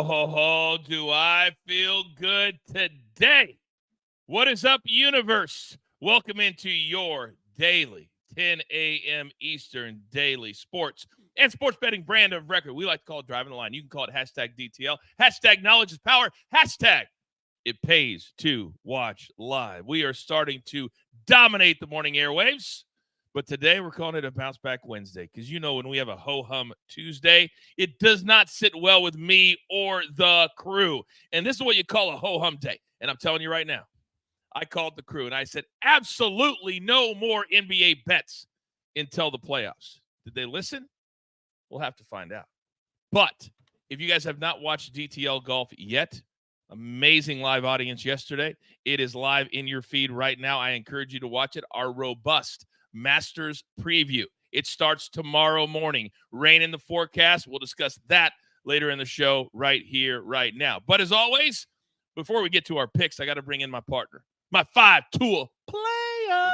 Oh, do I feel good today? What is up, universe? Welcome into your daily 10 a.m. Eastern daily sports and sports betting brand of record. We like to call it Driving the Line. You can call it hashtag DTL, hashtag knowledge is power, hashtag it pays to watch live. We are starting to dominate the morning airwaves. But today we're calling it a Bounce Back Wednesday because, you know, when we have a ho-hum Tuesday, it does not sit well with me or the crew. And this is what you call a ho-hum day. And I'm telling you right now, I called the crew and I said, absolutely no more NBA bets until the playoffs. Did they listen? We'll have to find out. But if you guys have not watched DTL Golf yet, amazing live audience yesterday. It is live in your feed right now. I encourage you to watch it. Our robust Masters preview. It starts tomorrow morning. Rain in the forecast. We'll discuss that later in the show right here, right now. But as always, before we get to our picks, I got to bring in my partner, my five-tool player.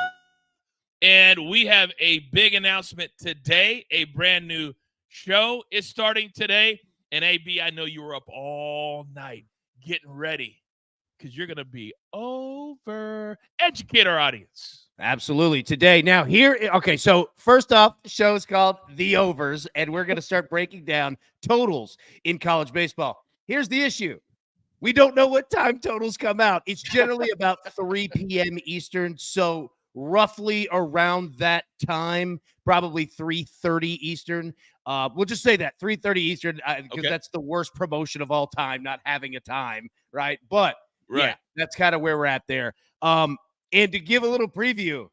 And we have a big announcement today. A brand new show is starting today. And AB, I know you were up all night getting ready because you're going to be over. Educate our audience. Absolutely. Today. Now here. Okay. So first off, the show is called The Overs, and we're going to start breaking down totals in college baseball. Here's the issue. We don't know what time totals come out. It's generally about 3 p.m. Eastern. So roughly around that time, probably 3:30 Eastern. We'll just say that 3:30 Eastern because that's the worst promotion of all time, not having a time. Right. But yeah, that's kind of where we're at there. And to give a little preview,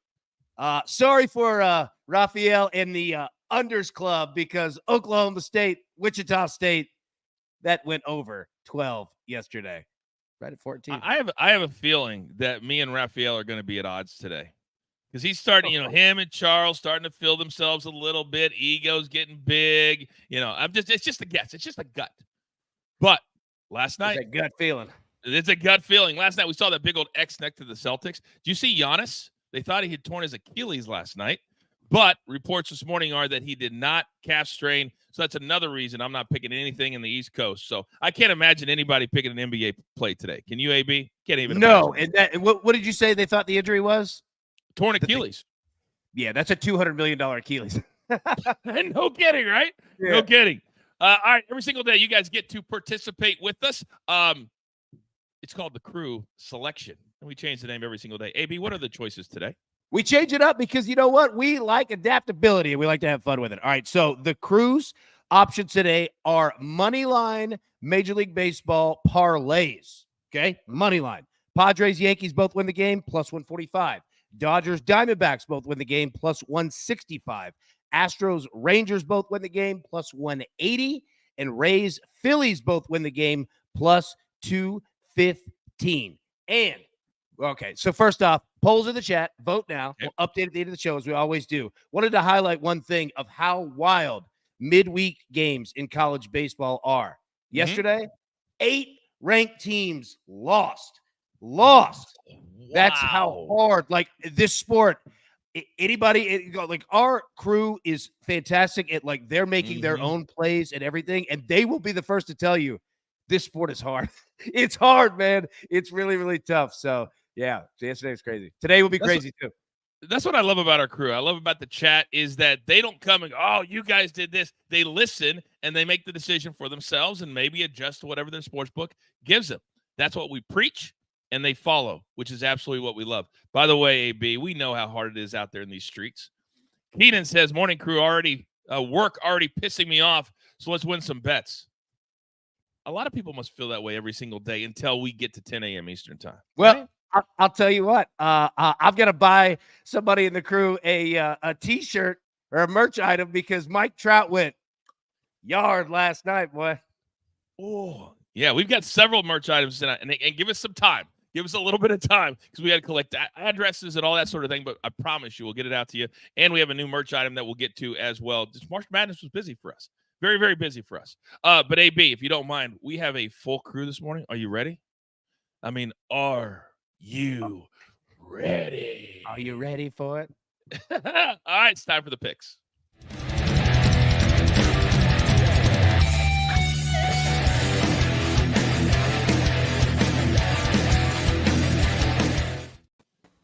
sorry for Raphael and the Unders Club because Oklahoma State, Wichita State, that went over 12 yesterday, right at 14. I have a feeling that me and Raphael are going to be at odds today because he's starting, him and Charles starting to feel themselves a little bit. Ego's getting big. It's just a guess. It's just a gut. But last night, it's a gut feeling. It's a gut feeling. Last night, we saw that big old X next to the Celtics. Do you see Giannis? They thought he had torn his Achilles last night, but reports this morning are that he did not calf strain. So that's another reason I'm not picking anything in the East Coast. So I can't imagine anybody picking an NBA play today. Can you, AB? Can't even No. imagine. And what did you say they thought the injury was? Torn Achilles. Yeah, that's a $200 million Achilles. No kidding, right? Yeah. No kidding. All right, every single day you guys get to participate with us. It's called the Crew Selection, and we change the name every single day. AB, what are the choices today? We change it up because you know what? We like adaptability, and we like to have fun with it. All right, so the Crew's options today are Moneyline Major League Baseball parlays, okay? Moneyline. Padres, Yankees both win the game, plus 145. Dodgers, Diamondbacks both win the game, plus 165. Astros, Rangers both win the game, plus 180. And Rays, Phillies both win the game, plus 215. And, okay, so first off, polls in the chat. Vote now. We'll update at the end of the show, as we always do. Wanted to highlight one thing of how wild midweek games in college baseball are. Yesterday, 8 ranked teams lost. Wow. That's how hard, like, this sport, anybody, like, our crew is fantastic at, like, they're making their own plays and everything, and they will be the first to tell you this sport is hard. It's hard, man. It's really, really tough. So, yeah, yesterday was crazy. Today will be crazy, too. That's what I love about our crew. I love about the chat is that they don't come and go, oh, you guys did this. They listen, and they make the decision for themselves and maybe adjust to whatever their sports book gives them. That's what we preach, and they follow, which is absolutely what we love. By the way, AB, we know how hard it is out there in these streets. Keenan says, morning crew work already pissing me off, so let's win some bets. A lot of people must feel that way every single day until we get to 10 a.m. Eastern time. Well, right? I'll tell you what. I've got to buy somebody in the crew a T-shirt or a merch item because Mike Trout went yard last night, boy. Oh, yeah. We've got several merch items tonight, and give us some time. Give us a little bit of time because we got to collect addresses and all that sort of thing. But I promise you, we'll get it out to you. And we have a new merch item that we'll get to as well. This March Madness was busy for us. Very, very busy for us. But AB, if you don't mind, we have a full crew this morning. Are you ready? I mean, are you ready? Are you ready for it? All right, it's time for the picks.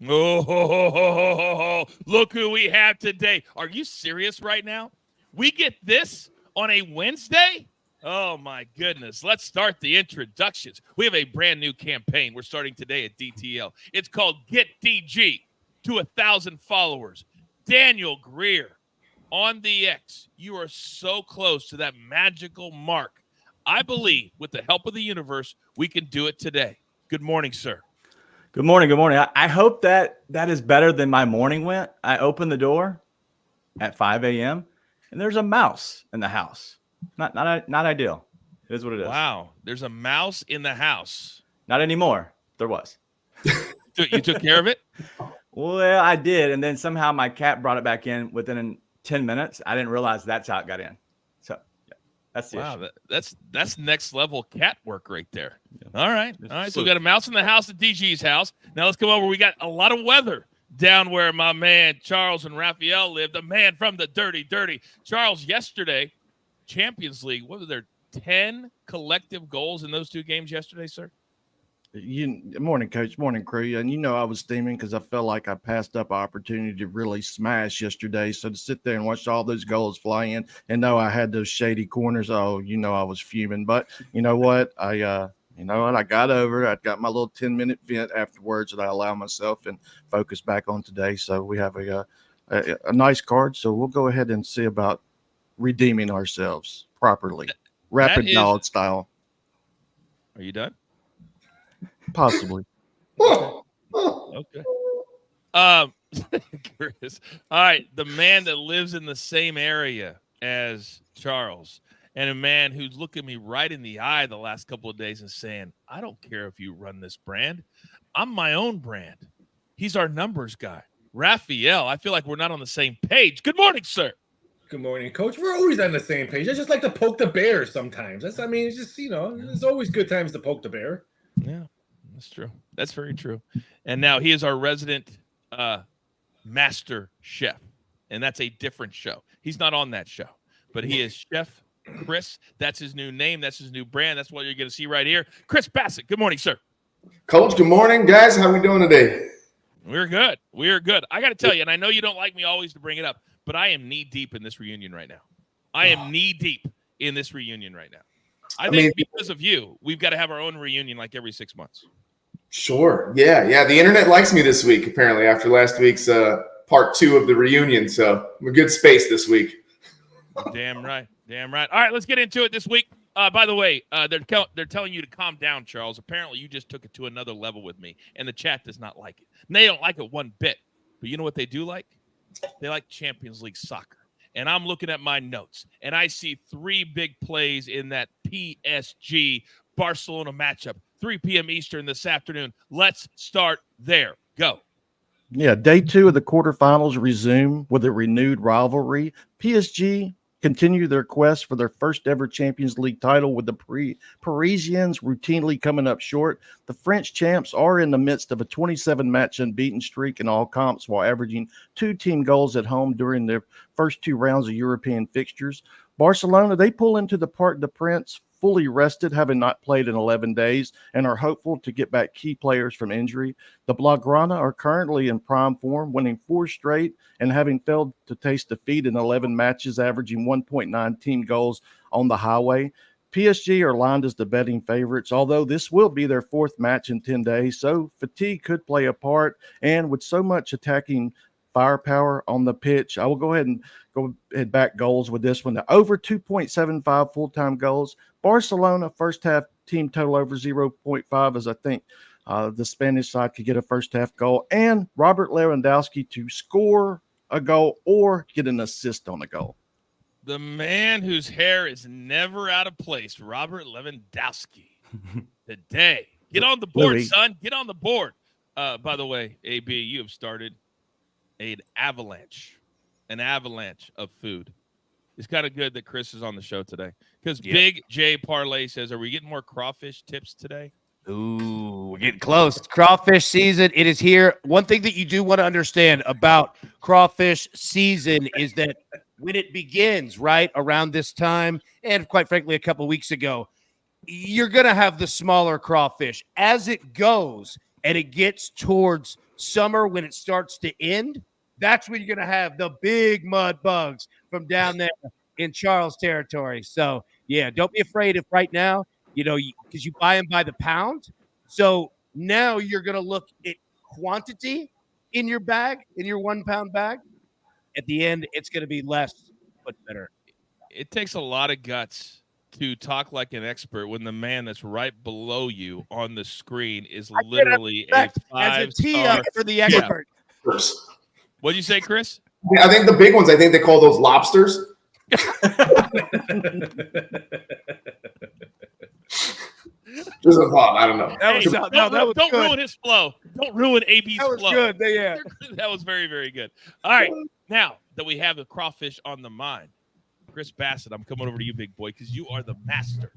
Oh, look who we have today. Are you serious right now? We get this on a Wednesday? Oh, my goodness. Let's start the introductions. We have a brand new campaign we're starting today at DTL. It's called Get DG to 1,000 followers. Daniel Greer on the X. You are so close to that magical mark. I believe with the help of the universe, we can do it today. Good morning, sir. Good morning. Good morning. I hope that is better than my morning went. I opened the door at 5 a.m. and there's a mouse in the house. Not ideal. It is what it is. Wow. There's a mouse in the house. Not anymore. There was. You took care of it? Well, I did. And then somehow my cat brought it back in within 10 minutes. I didn't realize that's how it got in. So yeah, that's the issue. That's next level cat work right there. Yeah. All right. So we got a mouse in the house at DG's house. Now let's come over. We got a lot of weather down where my man Charles and Raphael live. The man from the dirty. Charles, yesterday, Champions League, what were there, 10 collective goals in those two games yesterday, sir? Morning, Coach. Morning, crew. And I was steaming because I felt like I passed up an opportunity to really smash yesterday. So to sit there and watch all those goals fly in and know I had those shady corners, I was fuming. But you know what? I got over it. I got my little 10-minute vent afterwards that I allow myself and focus back on today. So we have a nice card. So we'll go ahead and see about redeeming ourselves properly. Rapid knowledge style. Are you done? Possibly. Okay. Chris. All right. The man that lives in the same area as Charles, and a man who's looking me right in the eye the last couple of days and saying, I don't care if you run this brand. I'm my own brand. He's our numbers guy. Raphael, I feel like we're not on the same page. Good morning, sir. Good morning, Coach. We're always on the same page. I just like to poke the bear sometimes. It's just, there's always good times to poke the bear. Yeah. That's true. That's very true. And now he is our resident master chef, and that's a different show. He's not on that show, but he is Chef Chris. That's his new name. That's his new brand. That's what you're going to see right here. Chris Bassett. Good morning, sir. Coach, good morning, guys. How we doing today? We're good. We're good. I got to tell you, and I know you don't like me always to bring it up, but I am knee deep in this reunion right now. I am knee deep in this reunion right now. I think because of you, we've got to have our own reunion like every 6 months. Sure. Yeah. The internet likes me this week, apparently, after last week's part 2 of the reunion. So I'm a good space this week. Damn right. All right, let's get into it this week. By the way, they're telling you to calm down, Charles. Apparently, you just took it to another level with me, and the chat does not like it. And they don't like it one bit. But you know what they do like? They like Champions League soccer. And I'm looking at my notes, and I see 3 big plays in that PSG Barcelona matchup. 3 p.m. Eastern this afternoon. Let's start there. Go. Yeah, day 2 of the quarterfinals resume with a renewed rivalry. PSG continue their quest for their first ever Champions League title with the Parisians routinely coming up short. The French champs are in the midst of a 27-match unbeaten streak in all comps while averaging 2 team goals at home during their first 2 rounds of European fixtures. Barcelona, they pull into the Parc des Princes fully rested, having not played in 11 days, and are hopeful to get back key players from injury. The Blaugrana are currently in prime form, winning 4 straight and having failed to taste defeat in 11 matches, averaging 1.9 team goals on the highway. PSG are lined as the betting favorites, although this will be their 4th match in 10 days, so fatigue could play a part, and with so much attacking firepower on the pitch, I will go ahead and back goals with this one. The over 2.75 full-time goals. Barcelona first half team total over 0.5, as I think the Spanish side could get a first half goal, and Robert Lewandowski to score a goal or get an assist on a goal. The man whose hair is never out of place, Robert Lewandowski. Today, get on the board, son. Get on the board. By the way, AB, you have started an avalanche of food. It's kind of good that Chris is on the show today because Big J Parlay says, are we getting more crawfish tips today? Ooh, we're getting close. It's crawfish season. It is here. One thing that you do want to understand about crawfish season is that when it begins right around this time, and quite frankly, a couple of weeks ago, you're going to have the smaller crawfish. As it goes and it gets towards summer, when it starts to end, that's when you're going to have the big mud bugs from down there in Charles territory. So, yeah, don't be afraid if right now, because you buy them by the pound. So now you're going to look at quantity in your bag, in your 1 pound bag. At the end, it's going to be less, but better. It takes a lot of guts to talk like an expert when the man that's right below you on the screen is literally a 5-star for the expert. What'd you say, Chris? I think the big ones, I think they call those lobsters. Just a thought. I don't know. Don't ruin his flow. Don't ruin AB's flow. That was good. Yeah. That was very, very good. All right. Now that we have the crawfish on the mind, Chris Bassett, I'm coming over to you, big boy, because you are the master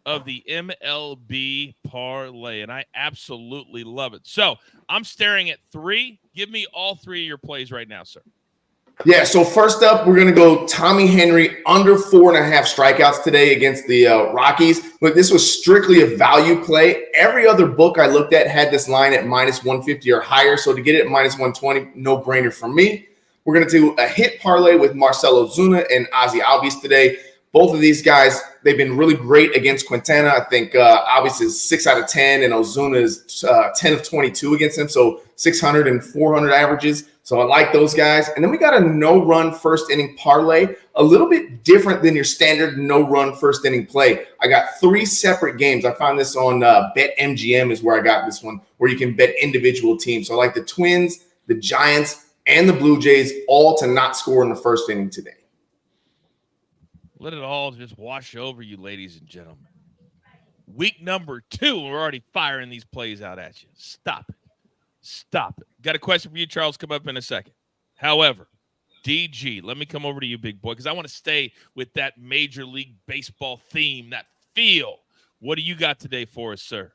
of the MLB parlay, and I absolutely love it. So I'm staring at 3. Give me all 3 of your plays right now, sir. Yeah, so first up, we're going to go Tommy Henry under 4.5 strikeouts today against the Rockies. Look, this was strictly a value play. Every other book I looked at had this line at minus 150 or higher, so to get it at minus 120, no-brainer for me. We're going to do a hit parlay with Marcell Ozuna and Ozzie Albies today. Both of these guys, they've been really great against Quintana. I think Albies is 6 out of 10, and Ozuna is 10 of 22 against him, so 600 and 400 averages. So I like those guys. And then we got a no-run first-inning parlay, a little bit different than your standard no-run first-inning play. I got 3 separate games. I found this on BetMGM is where I got this one, where you can bet individual teams. So I like the Twins, the Giants, and the Blue Jays all to not score in the first inning today. Let it all just wash over you, ladies and gentlemen. Week number 2, we're already firing these plays out at you. Stop it. Stop it. Got a question for you, Charles, come up in a second. However, DG, let me come over to you, big boy, because I want to stay with that Major League Baseball theme, that feel. What do you got today for us, sir?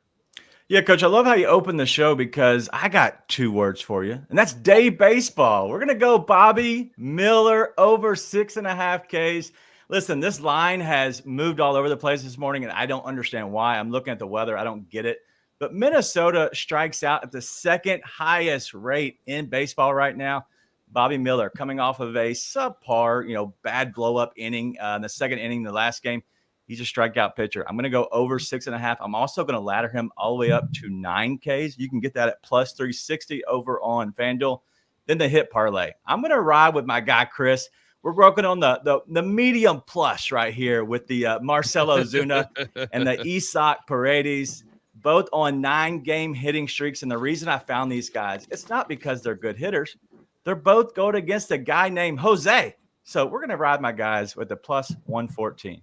Yeah, Coach, I love how you opened the show because I got 2 words for you, and that's day baseball. We're going to go Bobby Miller over 6.5 Ks. Listen, this line has moved all over the place this morning, and I don't understand why. I'm looking at the weather. I don't get it. But Minnesota strikes out at the 2nd highest rate in baseball right now. Bobby Miller coming off of a subpar, bad blow-up inning in the 2nd inning, the last game. He's a strikeout pitcher. I'm going to go over 6.5. I'm also going to ladder him all the way up to 9 Ks. You can get that at plus 360 over on FanDuel. Then the hit parlay. I'm going to ride with my guy, Chris. We're working on the medium plus right here with the Marcell Ozuna and the Isaac Paredes, both on 9-game hitting streaks. And the reason I found these guys, it's not because they're good hitters. They're both going against a guy named Jose. So we're going to ride my guys with the plus 114.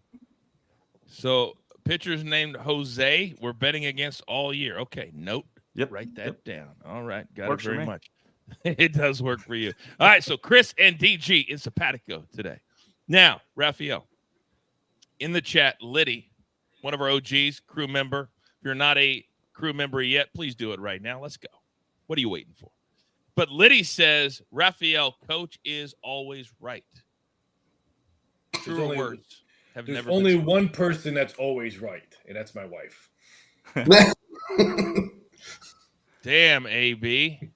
So pitchers named Jose, we're betting against all year. Okay, note. Yep. Write that down. All right. Got Works it very for me. much. It does work for you. All right, so Chris and DG in Simpatico today. Now, Raphael, in the chat, Liddy, one of our OGs, crew member. If you're not a crew member yet, please do it right now. Let's go. What are you waiting for? But Liddy says, Raphael, coach is always right. Truer words have There's never only been spoken. one person that's always right, and that's my wife. Damn, AB.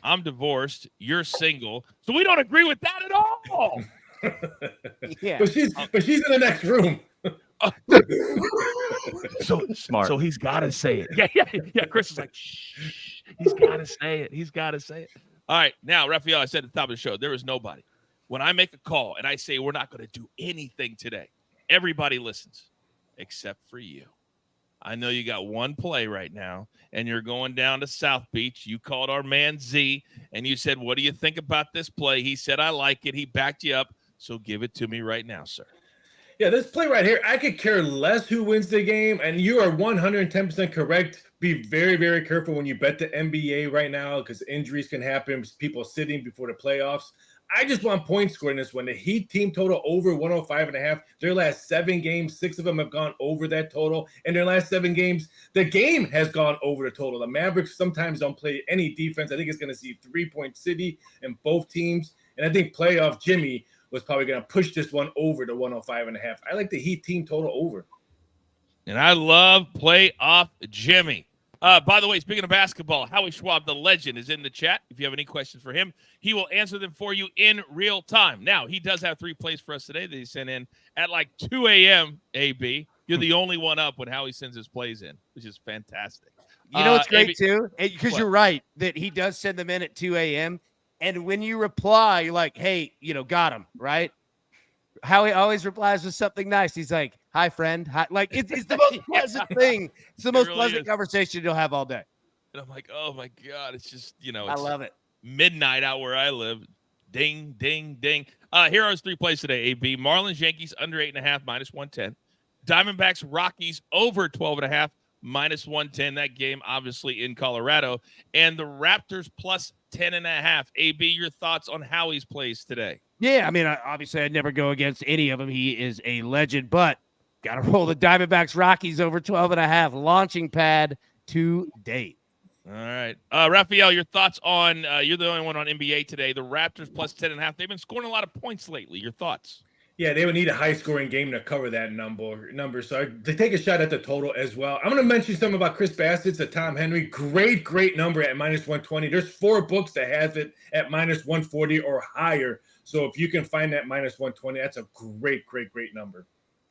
I'm divorced. You're single. So we don't agree with that at all. Yeah. But she's in the next room. So Smart. So he's got to say it. Yeah. Chris is like, shh. He's got to say it. All right. Now, Raphael, I said at the top of the show, there is nobody. When I make a call and I say we're not going to do anything today, everybody listens except for you. I know you got one play right now, and you're going down to South Beach. You called our man Z, and you said, what do you think about this play? He said, I like it. He backed you up. So give it to me right now, sir. Yeah, this play right here, I could care less who wins the game, and you are 110% correct. Be very, very careful when you bet the NBA right now because injuries can happen, people sitting before the playoffs. I just want point score in this one. The Heat team total over 105.5. Their last 7 games, 6 of them have gone over that total. In their last 7 games, the game has gone over the total. The Mavericks sometimes don't play any defense. I think it's going to see 3-point city in both teams. And I think playoff Jimmy was probably going to push this one over to 105.5. I like the Heat team total over. And I love playoff Jimmy. By the way, speaking of basketball, Howe Schwab, the legend, is in the chat. If you have any questions for him, he will answer them for you in real time. Now, he does have 3 plays for us today that he sent in at like 2 a.m., AB. You're the only one up when Howie sends his plays in, which is fantastic. You know what's great, AB, too? Because you're right that he does send them in at 2 a.m. And when you reply, you're like, hey, got him, right? Howie always replies with something nice. He's like, hi, friend. Hi. Like, it's the most pleasant thing. It's the most really pleasant is. conversation you'll have all day. And I'm like, oh, my God. It's just, I love it. Midnight out where I live. Ding, ding, ding. Here are his 3 plays today, AB. Marlins, Yankees, under 8.5, -110. Diamondbacks, Rockies, over 12.5, -110. That game, obviously, in Colorado. And the Raptors, plus 10.5. AB, your thoughts on Howie's plays today? Yeah, I mean, obviously, I'd never go against any of them. He is a legend, but got to roll the Diamondbacks Rockies over 12.5. Launching pad to date. All right. Raphael, your thoughts on you're the only one on NBA today. The Raptors plus 10.5. They've been scoring a lot of points lately. Your thoughts? Yeah, they would need a high-scoring game to cover that number. So they take a shot at the total as well. I'm going to mention something about Chris Bassett's at Tom Henry. Great number at -120. There's 4 books that has it at -140 or higher. So if you can find that -120, that's a great number.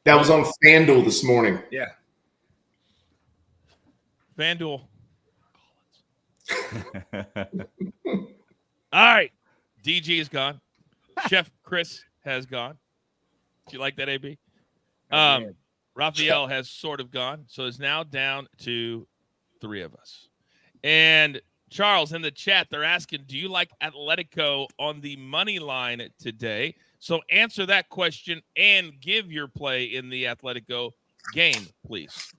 That was on FanDuel this morning. Yeah. FanDuel. All right. DG is gone. Chef Chris has gone. Do you like that, AB? Raphael has sort of gone. So it's now down to 3 of us. And Charles, in the chat, they're asking, do you like Atletico on the money line today? So answer that question and give your play in the Atletico game, please.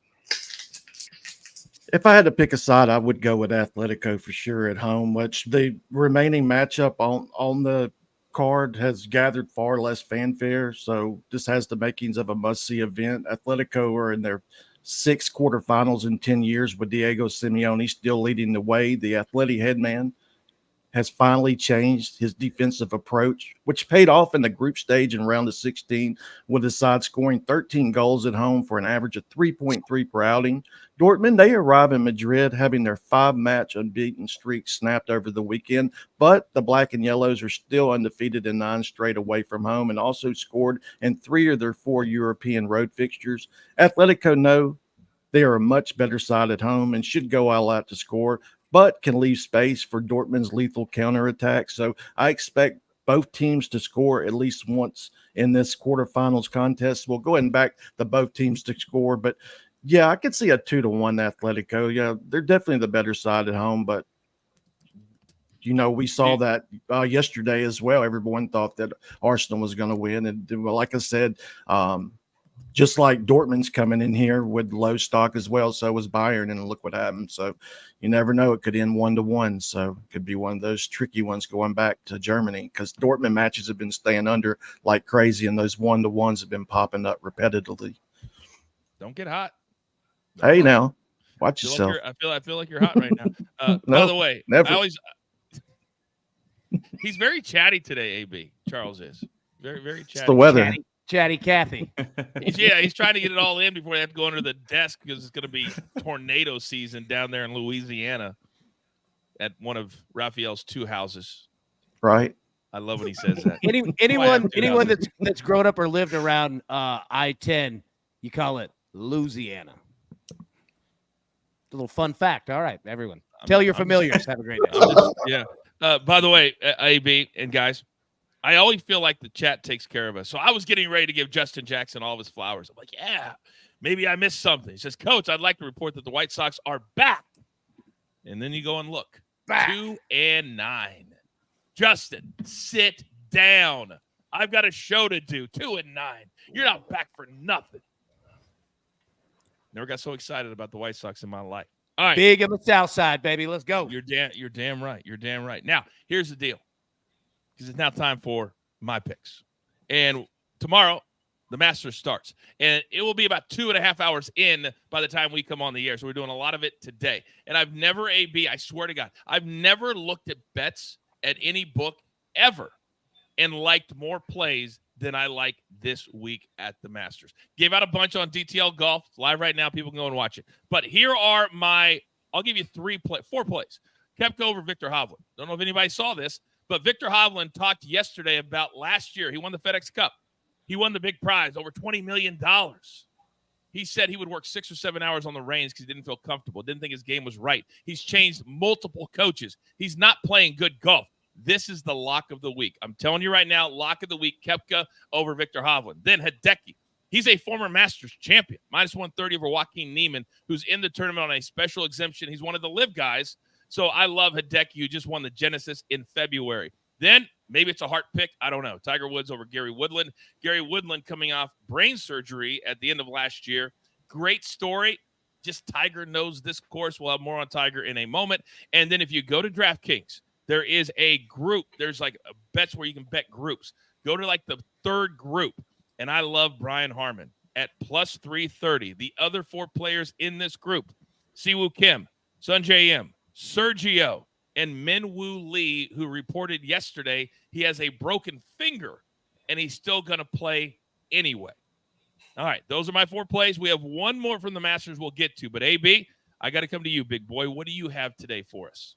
If I had to pick a side, I would go with Atletico for sure at home, which the remaining matchup on the card has gathered far less fanfare. So this has the makings of a must-see event. Atletico are in their 6 quarterfinals in 10 years with Diego Simeone still leading the way. The Atleti headman has finally changed his defensive approach, which paid off in the group stage in round of 16 with his side scoring 13 goals at home for an average of 3.3 per outing. Dortmund, they arrive in Madrid having their 5-match unbeaten streak snapped over the weekend, but the Black and Yellows are still undefeated in 9 straight away from home and also scored in 3 of their 4 European road fixtures. Atletico know they are a much better side at home and should go all out to score, but can leave space for Dortmund's lethal counterattack. So I expect both teams to score at least once in this quarterfinals contest. We'll go ahead and back both teams to score, but yeah, I could see a 2-1 Atletico. Yeah, they're definitely the better side at home, but we saw that yesterday as well. Everyone thought that Arsenal was going to win, and like I said, just like Dortmund's coming in here with low stock as well, so was Bayern, and look what happened. So you never know; it could end 1-1. So it could be one of those tricky ones going back to Germany because Dortmund matches have been staying under like crazy, and those 1-1s have been popping up repetitively. Don't get hot. Hey, now, watch yourself. I feel like you're hot right now. No, by the way, never. He's very chatty today. AB Charles is very chatty. It's the weather. Chatty Cathy. He's trying to get it all in before they have to go under the desk because it's going to be tornado season down there in Louisiana at one of Raphael's 2 houses. Right. I love when he says that. Anyone that's grown up or lived around I-10, you call it Louisiana. A little fun fact. All right, everyone. Tell your familiars. Have a great day. By the way, AB and guys, I always feel like the chat takes care of us. So I was getting ready to give Justin Jackson all of his flowers. I'm like, yeah, maybe I missed something. He says, Coach, I'd like to report that the White Sox are back. And then you go and look. Back. 2-9. Justin, sit down. I've got a show to do. 2-9. You're not back for nothing. Never got so excited about the White Sox in my life. All right. Big in the South Side, baby. Let's go. You're damn right. You're damn right. Now, here's the deal. Because it's now time for my picks. And tomorrow, the Masters starts. And it will be about 2.5 hours in by the time we come on the air. So we're doing a lot of it today. And I've never, AB, I swear to God, I've never looked at bets at any book ever and liked more plays than I like this week at the Masters. Gave out a bunch on DTL Golf. It's live right now. People can go and watch it. But here are my I'll give you 4 plays. Koepka over Victor Hovland. Don't know if anybody saw this, but Victor Hovland talked yesterday about last year. He won the FedEx Cup. He won the big prize, over $20 million. He said he would work 6 or 7 hours on the range because he didn't feel comfortable, didn't think his game was right. He's changed multiple coaches. He's not playing good golf. This is the lock of the week. I'm telling you right now, lock of the week, Koepka over Victor Hovland. Then Hideki. He's a former Masters champion, minus 130 over Joaquin Niemann, who's in the tournament on a special exemption. He's one of the live guys. So I love Hideki, who just won the Genesis in February. Then maybe it's a heart pick. I don't know. Tiger Woods over Gary Woodland. Gary Woodland coming off brain surgery at the end of last year. Great story. Just Tiger knows this course. We'll have more on Tiger in a moment. And then if you go to DraftKings, there is a group. There's like bets where you can bet groups. Go to like the third group. And I love Brian Harmon at plus 330. The other 4 players in this group, Siwoo Kim, Sungjae Im, Sergio, and Minwoo Lee, who reported yesterday he has a broken finger, and he's still going to play anyway. All right, those are my 4 plays. We have one more from the Masters we'll get to. But, AB, I got to come to you, big boy. What do you have today for us?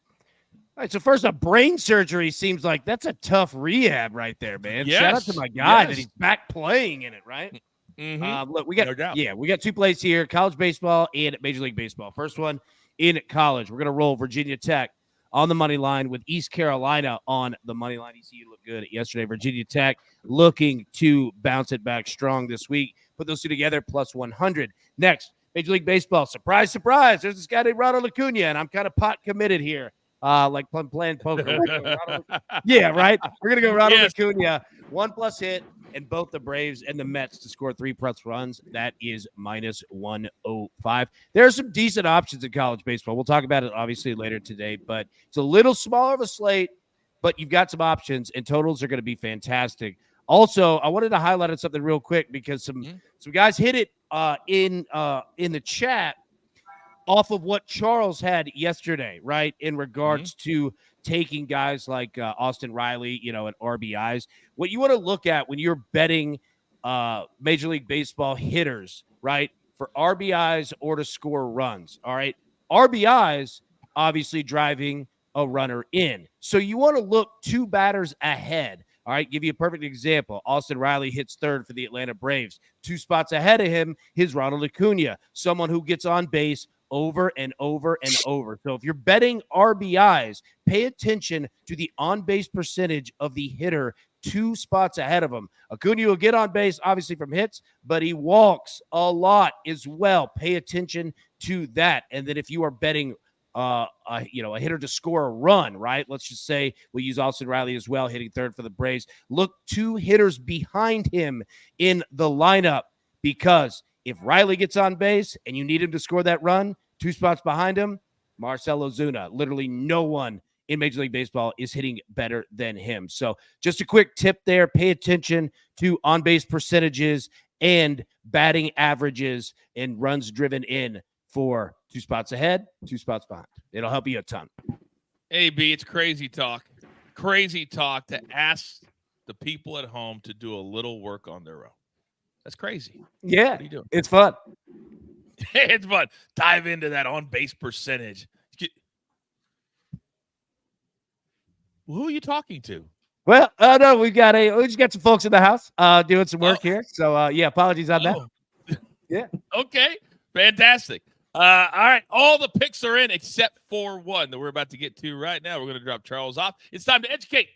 All right, so first up, brain surgery seems like that's a tough rehab right there, man. Yes. Shout out to my guy that he's back playing in it, right? Mm-hmm. Look, we got we got 2 plays here: college baseball and Major League Baseball. First one in college, we're gonna roll Virginia Tech on the money line with East Carolina on the money line. ECU looked good yesterday. Virginia Tech looking to bounce it back strong this week. Put those 2 together, plus 100. Next, Major League Baseball. Surprise, surprise. There's this guy named Ronald Acuna, and I'm kind of pot committed here. Like playing poker. Yeah, right. We're gonna go Ronald Acuna, 1+ hit, and both the Braves and the Mets to score 3+ runs. That is minus 105. There are some decent options in college baseball. We'll talk about it obviously later today, but it's a little smaller of a slate, but you've got some options, and totals are going to be fantastic. Also, I wanted to highlight on something real quick because some guys hit it in the chat off of what Charles had yesterday, right, in regards to taking guys like Austin Riley, at RBIs. What you want to look at when you're betting Major League Baseball hitters, right, for RBIs or to score runs, all right? RBIs obviously driving a runner in. So you want to look 2 batters ahead. All right, give you a perfect example. Austin Riley hits 3rd for the Atlanta Braves. 2 spots ahead of him is Ronald Acuna, someone who gets on base over and over and over. So if you're betting RBIs, pay attention to the on-base percentage of the hitter 2 spots ahead of him. Acuna will get on base, obviously, from hits, but he walks a lot as well. Pay attention to that. And then if you are betting a hitter to score a run, right? Let's just say we'll use Austin Riley as well, hitting 3rd for the Braves. Look 2 hitters behind him in the lineup, because if Riley gets on base and you need him to score that run, 2 spots behind him, Marcell Ozuna. Literally no one in Major League Baseball is hitting better than him. So just a quick tip there. Pay attention to on-base percentages and batting averages and runs driven in for 2 spots ahead, 2 spots behind. It'll help you a ton. AB, it's crazy talk. Crazy talk to ask the people at home to do a little work on their own. That's crazy. Yeah, what are you doing? It's fun. It's fun. Dive into that on-base percentage. Who are you talking to? Well, no, we just got some folks in the house doing some work here. So, apologies on that. Yeah. Okay. Fantastic. All right. All the picks are in except for one that we're about to get to right now. We're going to drop Charles off. It's time to educate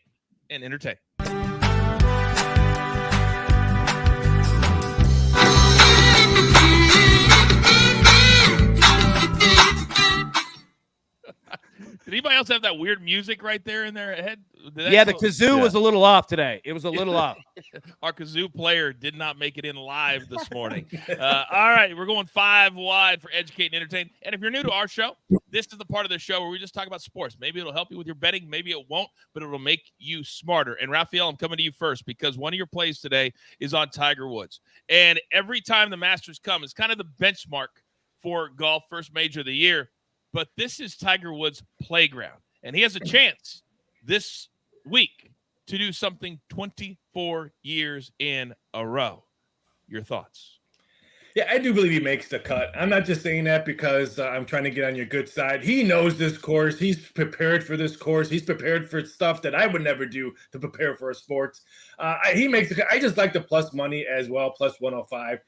and entertain. Did anybody else have that weird music right there in their head? Yeah, the kazoo was a little off today. It was a little off. Our kazoo player did not make it in live this morning. All right, we're going 5 wide for educate and entertain. And if you're new to our show, this is the part of the show where we just talk about sports. Maybe it'll help you with your betting. Maybe it won't, but it'll make you smarter. And Raphael, I'm coming to you first because one of your plays today is on Tiger Woods. And every time the Masters come, it's kind of the benchmark for golf, first major of the year. But this is Tiger Woods' playground, and he has a chance this week to do something 24 years in a row. Your thoughts? Yeah, I do believe he makes the cut. I'm not just saying that because I'm trying to get on your good side. He knows this course. He's prepared for this course. He's prepared for stuff that I would never do to prepare for a sport. He makes the cut. I just like the plus money as well, plus 105.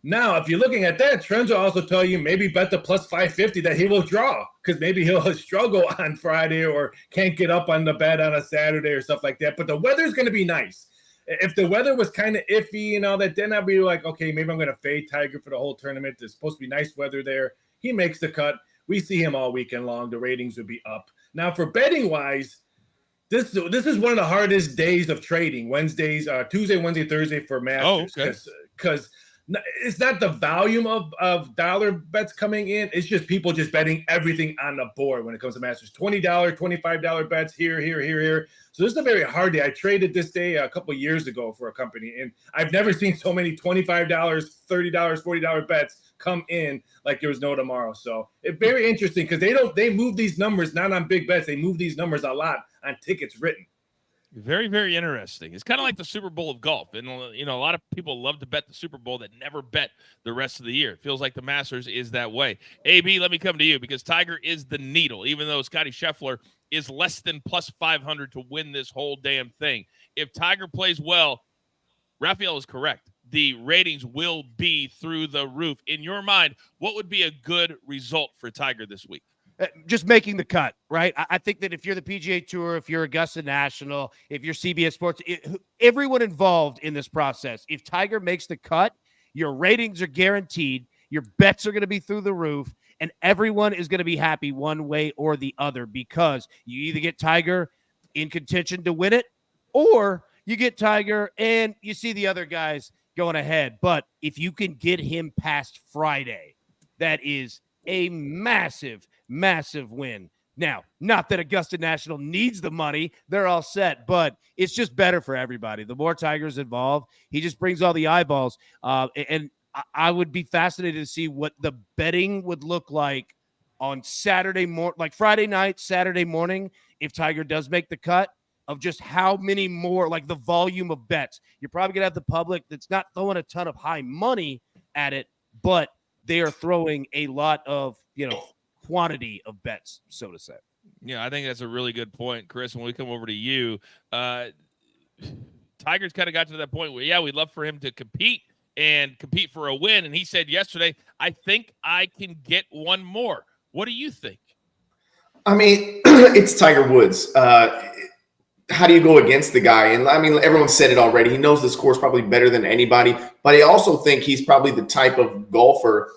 Now, if you're looking at that, trends will also tell you maybe bet the plus 550 that he will draw because maybe he'll struggle on Friday or can't get up on the bet on a Saturday or stuff like that. But the weather's going to be nice. If the weather was kind of iffy and all that, then I'd be like, okay, maybe I'm going to fade Tiger for the whole tournament. There's supposed to be nice weather there. He makes the cut. We see him all weekend long. The ratings would be up. Now, for betting-wise, this is one of the hardest days of trading. Wednesdays, Tuesday, Wednesday, Thursday for Masters. Oh, okay. Because it's not the volume of dollar bets coming in. It's just people just betting everything on the board when it comes to Masters. $20, $25 bets here. So this is a very hard day. I traded this day a couple of years ago for a company, and I've never seen so many $25, $30, $40 bets come in like there was no tomorrow. So it's very interesting because they move these numbers not on big bets. They move these numbers a lot on tickets written. Very, very interesting. It's kind of like the Super Bowl of golf. And, a lot of people love to bet the Super Bowl that never bet the rest of the year. It feels like the Masters is that way. AB, let me come to you because Tiger is the needle, even though Scottie Scheffler is less than plus 500 to win this whole damn thing. If Tiger plays well, Raphael is correct. The ratings will be through the roof. In your mind, what would be a good result for Tiger this week? Just making the cut, right? I think that if you're the PGA Tour, if you're Augusta National, if you're CBS Sports, everyone involved in this process, if Tiger makes the cut, your ratings are guaranteed, your bets are going to be through the roof, and everyone is going to be happy one way or the other because you either get Tiger in contention to win it or you get Tiger and you see the other guys going ahead. But if you can get him past Friday, that is a massive win. Now, not that Augusta National needs the money. They're all set, but it's just better for everybody. The more Tiger's involved, he just brings all the eyeballs. And I would be fascinated to see what the betting would look like on Saturday morning, like Friday night, Saturday morning, if Tiger does make the cut, of just how many more, like the volume of bets. You're probably going to have the public that's not throwing a ton of high money at it, but they are throwing a lot of, quantity of bets, so to say. Yeah, I think that's a really good point, Chris. When we come over to you, Tiger's kind of got to that point where, we'd love for him to compete for a win. And he said yesterday, I think I can get one more. What do you think? I mean, it's Tiger Woods. How do you go against the guy? And I mean, everyone said it already. He knows this course probably better than anybody, but I also think he's probably the type of golfer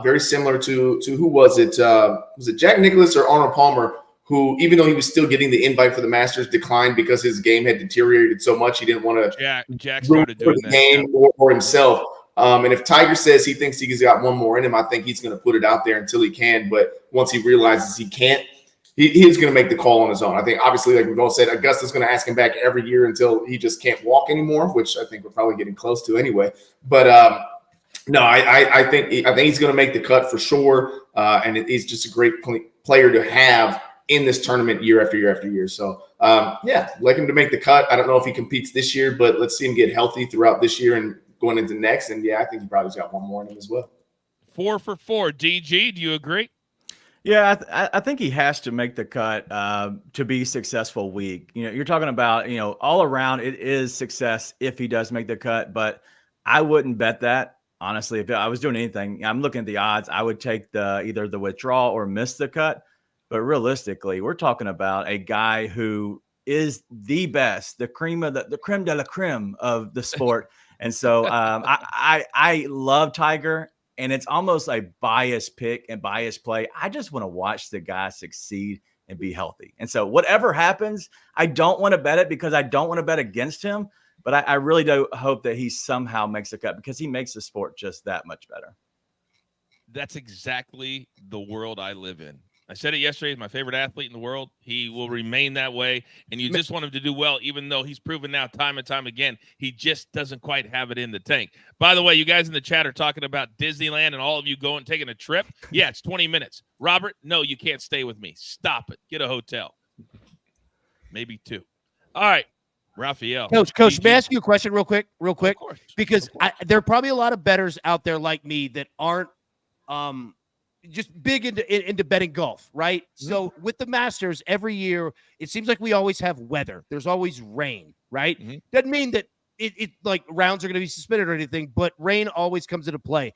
very similar to who was it? Was it Jack Nicklaus or Arnold Palmer, who, even though he was still getting the invite for the Masters, declined because his game had deteriorated so much he didn't want to Jack started doing the game or himself. And if Tiger says he thinks he's got one more in him, I think he's going to put it out there until he can. But once he realizes he can't, he's going to make the call on his own. I think, obviously, like we've all said, Augusta's going to ask him back every year until he just can't walk anymore, which I think we're probably getting close to anyway. But no, I think he's going to make the cut for sure. And he's just a great player to have in this tournament year after year after year. So, like him to make the cut. I don't know if he competes this year, but let's see him get healthy throughout this year and going into next. And, I think he probably's got one more in him as well. 4 for 4. DG, do you agree? Yeah, I think he has to make the cut to be successful week. You're talking about, all around it is success if he does make the cut, but I wouldn't bet that. Honestly, if I was doing anything, I'm looking at the odds, I would take either the withdrawal or miss the cut. But realistically, we're talking about a guy who is the best, the creme de la creme of the sport. And so I love Tiger. And it's almost a biased pick and biased play. I just want to watch the guy succeed and be healthy. And so whatever happens, I don't want to bet it because I don't want to bet against him. But I really do hope that he somehow makes a cut because he makes the sport just that much better. That's exactly the world I live in. I said it yesterday. He's my favorite athlete in the world. He will remain that way. And you just want him to do well, even though he's proven now time and time again, he just doesn't quite have it in the tank. By the way, you guys in the chat are talking about Disneyland and all of you going, taking a trip. Yeah, it's 20 minutes. Robert, no, you can't stay with me. Stop it. Get a hotel. Maybe 2. All right. Raphael. Coach, may I ask you a question real quick? Of course. Because there are probably a lot of bettors out there like me that aren't just big into betting golf, right? Mm-hmm. So with the Masters, every year, it seems like we always have weather. There's always rain, right? Mm-hmm. Doesn't mean that it like rounds are going to be suspended or anything, but rain always comes into play.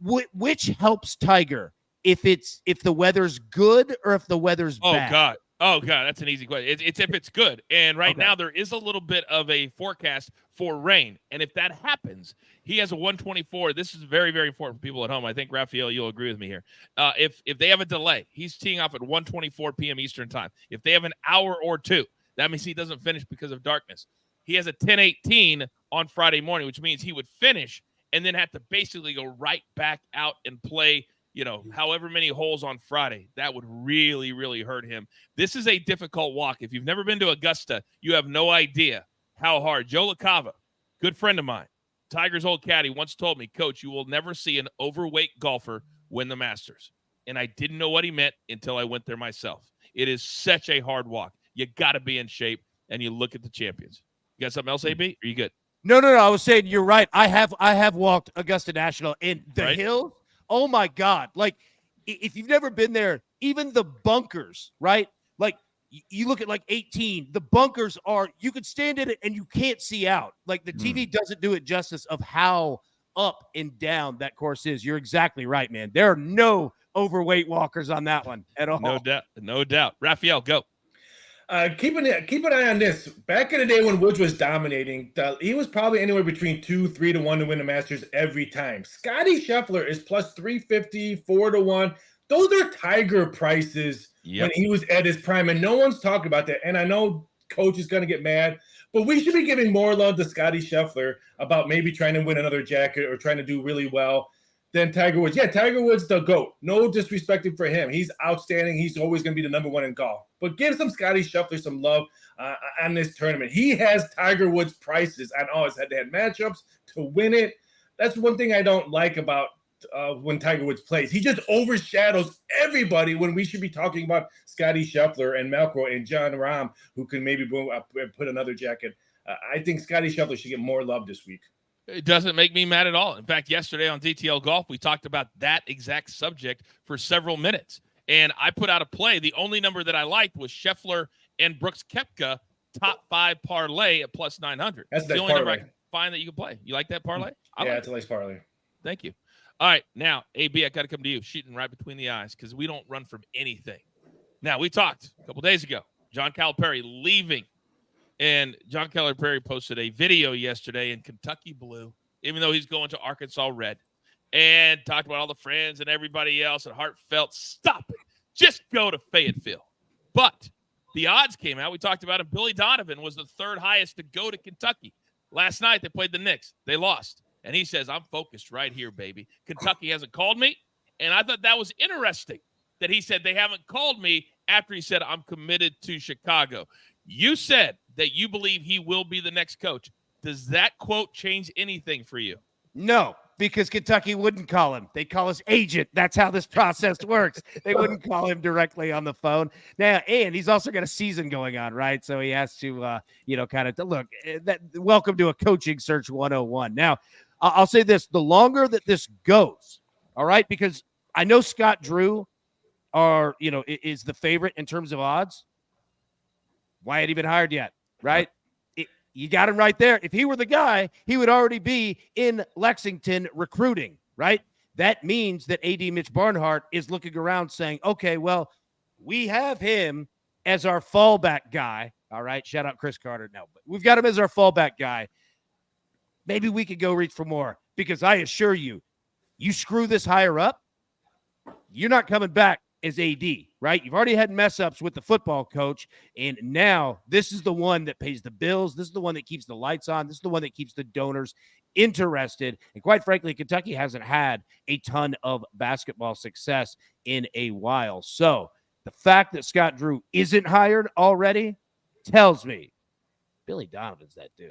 Which helps Tiger if the weather's good or if the weather's bad? Oh God, that's an easy question. It's if it's good. And right now there is a little bit of a forecast for rain. And if that happens, he has a 124. This is very, very important for people at home. I think, Raphael, you'll agree with me here. If they have a delay, he's teeing off at 1:24 p.m. Eastern time. If they have an hour or two, that means he doesn't finish because of darkness. He has a 10:18 on Friday morning, which means he would finish and then have to basically go right back out and play, however many holes on Friday. That would really, really hurt him. This is a difficult walk. If you've never been to Augusta, you have no idea how hard. Joe LaCava, good friend of mine, Tiger's old caddy, once told me, Coach, you will never see an overweight golfer win the Masters. And I didn't know what he meant until I went there myself. It is such a hard walk. You got to be in shape, and you look at the champions. You got something else, AB? Are you good? No. I was saying you're right. I have walked Augusta National in the hills. Oh my God. Like if you've never been there, even the bunkers, right? Like you look at like 18, the bunkers you could stand in it and you can't see out. Like the TV doesn't do it justice of how up and down that course is. You're exactly right, man. There are no overweight walkers on that one at all. No doubt. Raphael, go. Keep an eye on this. Back in the day when Woods was dominating, he was probably anywhere between 2-3 to 1 to win the Masters every time. Scottie Scheffler is plus 350, 4 to 1. Those are Tiger prices when he was at his prime, and no one's talking about that. And I know Coach is going to get mad, but we should be giving more love to Scottie Scheffler about maybe trying to win another jacket or trying to do really well than Tiger Woods. Yeah, Tiger Woods, the GOAT. No disrespecting for him. He's outstanding. He's always going to be the number one in golf. But give some Scottie Scheffler some love on this tournament. He has Tiger Woods prices on all his head-to-head matchups to win it. That's one thing I don't like about when Tiger Woods plays. He just overshadows everybody when we should be talking about Scottie Scheffler and McIlroy and Jon Rahm, who can maybe put another jacket. I think Scottie Scheffler should get more love this week. It doesn't make me mad at all. In fact, yesterday on DTL Golf, we talked about that exact subject for several minutes. And I put out a play. The only number that I liked was Scheffler and Brooks Koepka top 5 parlay at plus 900. That's the only number I can find that you can play. You like that parlay? It's a nice parlay. Thank you. All right. Now, AB, I got to come to you. Shooting right between the eyes because we don't run from anything. Now, we talked a couple days ago. John Calipari leaving. And John Calipari posted a video yesterday in Kentucky blue, even though he's going to Arkansas red, and talked about all the friends and everybody else and heartfelt. Stop it. Just go to Fayetteville. But the odds came out. We talked about it. Billy Donovan was the third highest to go to Kentucky. Last night they played the Knicks. They lost. And he says, I'm focused right here, baby. Kentucky hasn't called me. And I thought that was interesting that he said they haven't called me after he said I'm committed to Chicago. You said that you believe he will be the next coach. Does that quote change anything for you? No, because Kentucky wouldn't call him. They call his agent. That's how this process works. They wouldn't call him directly on the phone. Now, and he's also got a season going on, right? So he has to, kind of look. Welcome to a coaching search 101. Now, I'll say this: the longer that this goes, all right, because I know Scott Drew is the favorite in terms of odds. Why had he been hired yet? Right? You got him right there. If he were the guy, he would already be in Lexington recruiting, right? That means that AD Mitch Barnhart is looking around saying, okay, well, we have him as our fallback guy. All right. Shout out Chris Carter. No, but we've got him as our fallback guy. Maybe we could go reach for more because I assure you, you screw this higher up, you're not coming back as AD, right? You've already had mess ups with the football coach, and now this is the one that pays the bills. This is the one that keeps the lights on. This is the one that keeps the donors interested. And quite frankly, Kentucky hasn't had a ton of basketball success in a while. So the fact that Scott Drew isn't hired already tells me Billy Donovan's that dude.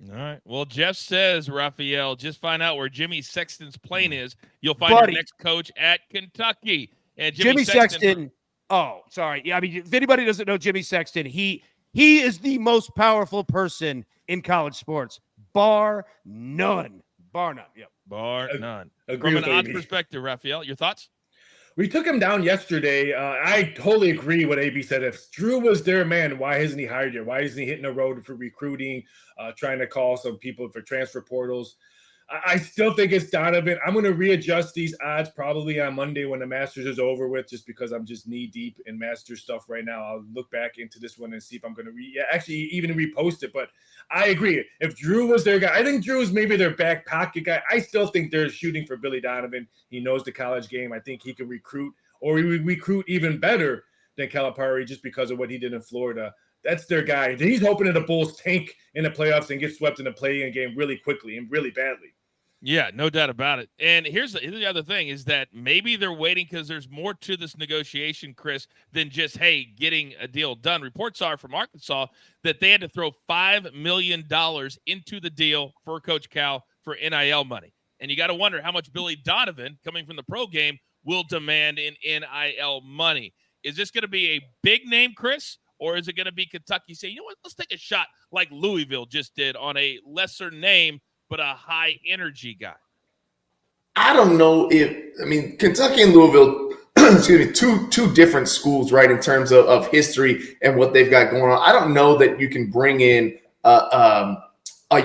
All right. Well, Jeff says, Raphael, just find out where Jimmy Sexton's plane is. You'll find your next coach at Kentucky. And Jimmy Sexton. Oh, sorry. Yeah, I mean, if anybody doesn't know Jimmy Sexton, he He is the most powerful person in college sports, bar none. Bar none. Yep. Bar none. Agree From with an odds AB. perspective, Raphael, your thoughts? We took him down yesterday. I totally agree with AB said. If Drew was their man, why hasn't he hired you? Why isn't he hitting the road for recruiting, trying to call some people for transfer portals? I still think it's Donovan. I'm going to readjust these odds probably on Monday when the Masters is over with, just because I'm just knee deep in Masters stuff right now. I'll look back into this one and see if I'm going to actually even repost it. But I agree. If Drew was their guy, I think Drew is maybe their back pocket guy. I still think they're shooting for Billy Donovan. He knows the college game. I think he can recruit, or he would recruit even better than Calipari just because of what he did in Florida. That's their guy. He's hoping that the Bulls tank in the playoffs and get swept in the play-in game really quickly and really badly. Yeah, no doubt about it. And here's the other thing is that maybe they're waiting because there's more to this negotiation, Chris, than just, hey, getting a deal done. Reports are from Arkansas that they had to throw $5 million into the deal for Coach Cal for NIL money. And you got to wonder how much Billy Donovan, coming from the pro game, will demand in NIL money. Is this going to be a big name, Chris, or is it going to be Kentucky saying, you know what, let's take a shot like Louisville just did on a lesser name but a high energy guy? I don't know Kentucky and Louisville, excuse me, two different schools, right, in terms of history and what they've got going on. I don't know that you can bring in a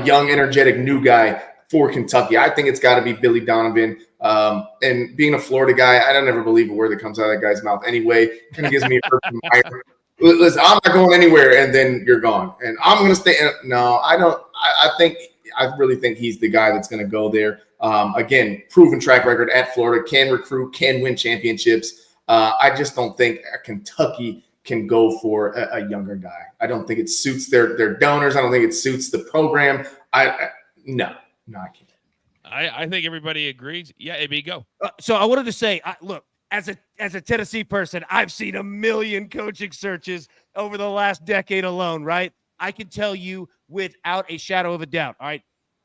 young, energetic new guy for Kentucky. I think it's got to be Billy Donovan. And being a Florida guy, I don't ever believe a word that comes out of that guy's mouth anyway. Kind of gives me a person. Listen, I'm not going anywhere, and then you're gone. And I'm going to stay. No, I don't. I really think he's the guy that's going to go there. Again, proven track record at Florida, can recruit, can win championships. I just don't think Kentucky can go for a younger guy. I don't think it suits their donors. I don't think it suits the program. No, I can't. I think everybody agrees. Yeah, AB, go. So I wanted to say, look, as a Tennessee person, I've seen a million coaching searches over the last decade alone, right? I can tell you without a shadow of a doubt, all right,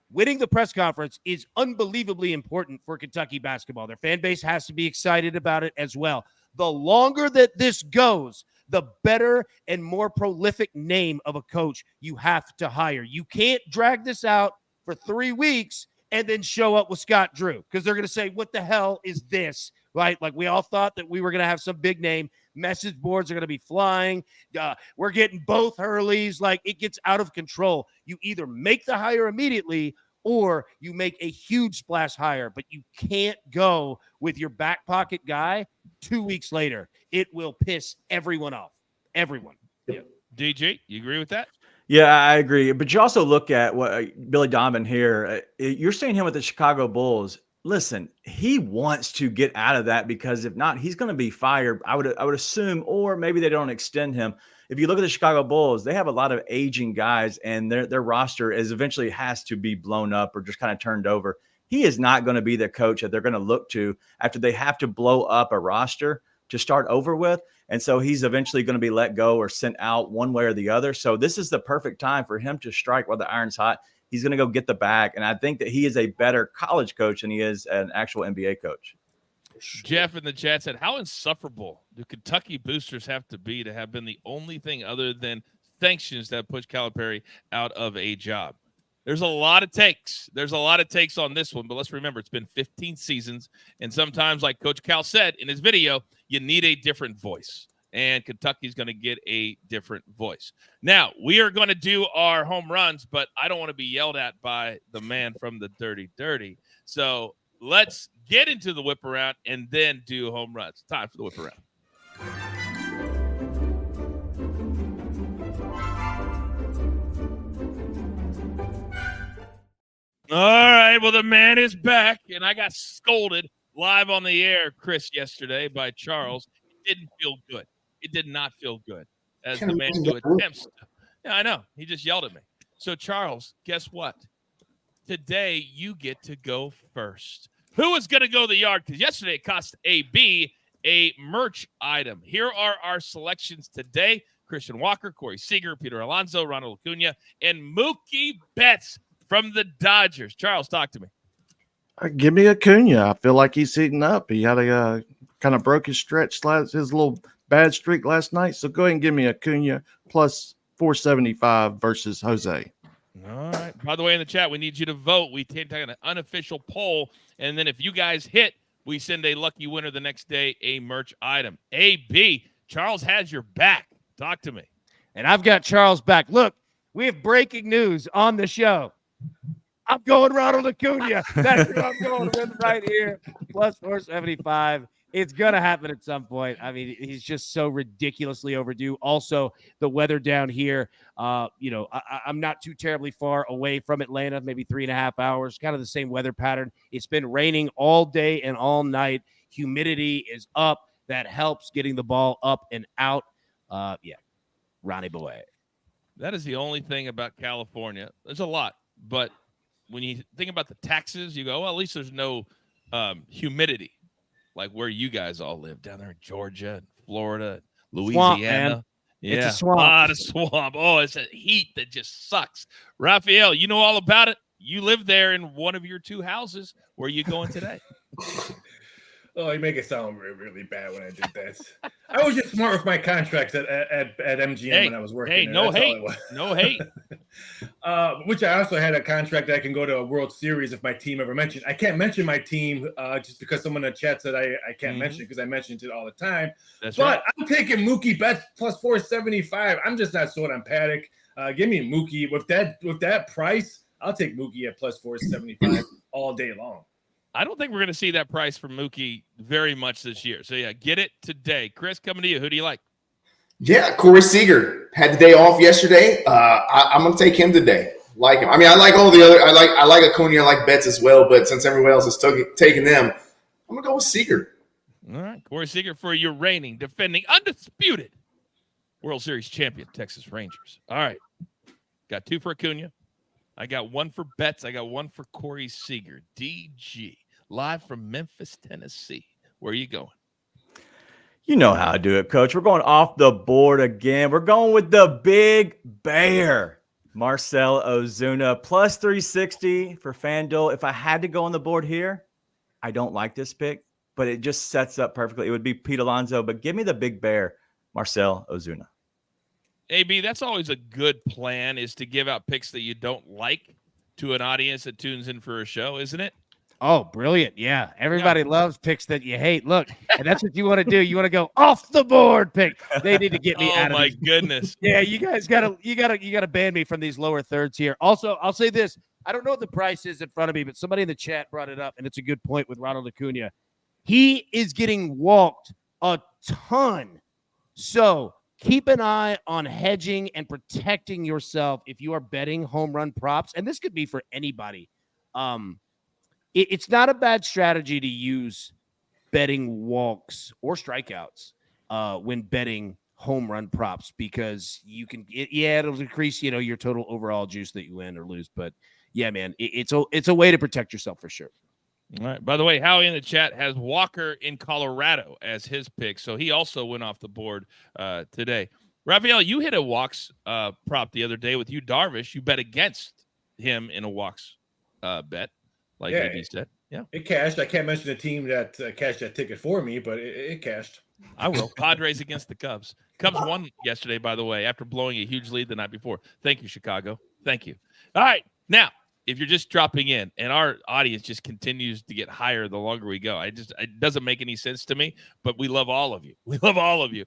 winning the press conference is unbelievably important for Kentucky basketball. Their fan base has to be excited about it as well. The longer that this goes, the better and more prolific name of a coach you have to hire. You can't drag this out for 3 weeks and then show up with Scott Drew, because they're going to say, what the hell is this, right? Like, we all thought that we were going to have some big name. Message boards are going to be flying. We're getting both Hurleys. Like, it gets out of control. You either make the hire immediately or you make a huge splash hire, but you can't go with your back pocket guy 2 weeks later. It will piss everyone off. Everyone. Yeah. DG, you agree with that? Yeah, I agree. But you also look at what Billy Donovan here. You're seeing him with the Chicago Bulls. Listen, he wants to get out of that, because if not, he's going to be fired. I would assume, or maybe they don't extend him. If you look at the Chicago Bulls, they have a lot of aging guys, and their roster is eventually has to be blown up or just kind of turned over. He is not going to be the coach that they're going to look to after they have to blow up a roster to start over with. And so he's eventually going to be let go or sent out one way or the other. So this is the perfect time for him to strike while the iron's hot. He's going to go get the bag. And I think that he is a better college coach than he is an actual NBA coach. Jeff in the chat said, how insufferable do Kentucky boosters have to be to have been the only thing other than sanctions that pushed Calipari out of a job? There's a lot of takes. There's a lot of takes on this one, but let's remember it's been 15 seasons. And sometimes, like Coach Cal said in his video, you need a different voice. And Kentucky's going to get a different voice. Now, we are going to do our home runs, but I don't want to be yelled at by the man from the Dirty Dirty. So let's get into the whip around and then do home runs. Time for the whip around. All right, well, the man is back, and I got scolded live on the air, Chris, yesterday by Charles. It didn't feel good. It did not feel good as the man who attempts. Yeah, I know. He just yelled at me. So, Charles, guess what? Today, you get to go first. Who is going to go to the yard? Because yesterday it cost AB a merch item. Here are our selections today. Christian Walker, Corey Seager, Peter Alonso, Ronald Acuna, and Mookie Betts from the Dodgers. Charles, talk to me. Give me Acuna. I feel like he's heating up. He had a kind of broke his stretch, his little bad streak last night. So go ahead and give me Acuna plus 475 versus Jose. All right. By the way, in the chat, we need you to vote. We take an unofficial poll, and then if you guys hit, we send a lucky winner the next day a merch item. AB, Charles has your back. Talk to me. And I've got Charles back. Look, we have breaking news on the show. I'm going Ronald Acuna. That's who I'm going with right here. Plus 475. It's going to happen at some point. I mean, he's just so ridiculously overdue. Also, the weather down here, I'm not too terribly far away from Atlanta, maybe 3.5 hours, kind of the same weather pattern. It's been raining all day and all night. Humidity is up. That helps getting the ball up and out. Ronnie boy. That is the only thing about California. There's a lot, but when you think about the taxes, you go, well, at least there's no humidity. Like where you guys all live down there in Georgia and Florida, Louisiana. Swamp, man. Yeah, It's a swamp. A lot of swamp. Oh, it's a heat that just sucks. Raphael, you know all about it. You live there in one of your two houses. Where are you going today? Oh, you make it sound really, really bad when I did that. I was just smart with my contracts at MGM when I was working. Hey, there. no That's all hate. it was. No hate. Which I also had a contract that I can go to a World Series if my team ever mentioned. I can't mention my team just because someone in the chat said I can't mention because I mentioned it all the time. That's but right. I'm taking Mookie Betts plus 475. I'm just not sold on Paddock. Give me Mookie with that price. I'll take Mookie at plus 475 all day long. I don't think we're going to see that price for Mookie very much this year. So, yeah, get it today. Chris, coming to you. Who do you like? Yeah, Corey Seager had the day off yesterday. I'm going to take him today. Like him. I mean, I like all the other. I like Acuna. I like Betts as well. But since everyone else is taking them, I'm going to go with Seager. All right, Corey Seager for your reigning, defending, undisputed World Series champion, Texas Rangers. All right, got 2 for Acuna. I got 1 for Betts. I got 1 for Corey Seager. DG, live from Memphis, Tennessee. Where are you going? You know how to do it, Coach. We're going off the board again. We're going with the big bear, Marcell Ozuna, plus 360 for FanDuel. If I had to go on the board here, I don't like this pick, but it just sets up perfectly. It would be Pete Alonso, but give me the big bear, Marcell Ozuna. AB, that's always a good plan, is to give out picks that you don't like to an audience that tunes in for a show, isn't it? Oh, brilliant. Yeah. Everybody loves picks that you hate. Look, and that's what you want to do. You want to go off the board pick. They need to get me out of Oh my these. goodness. Yeah, you guys gotta ban me from these lower thirds here. Also, I'll say this. I don't know what the price is in front of me, but somebody in the chat brought it up, and it's a good point with Ronald Acuna. He is getting walked a ton. So keep an eye on hedging and protecting yourself if you are betting home run props. And this could be for anybody. It's not a bad strategy to use betting walks or strikeouts when betting home run props, because you can, it'll decrease, your total overall juice that you win or lose. But yeah, man, it's a way to protect yourself for sure. All right. By the way, Howie in the chat has Walker in Colorado as his pick, so he also went off the board today. Raphael, you hit a walks prop the other day with you, Darvish. You bet against him in a walks bet, like AB said. Yeah, it cashed. I can't mention the team that cashed that ticket for me, but it cashed. I will. Padres against the Cubs. Cubs won yesterday, by the way, after blowing a huge lead the night before. Thank you, Chicago. Thank you. All right, now, if you're just dropping in and our audience just continues to get higher the longer we go, it doesn't make any sense to me, but we love all of you. We love all of you.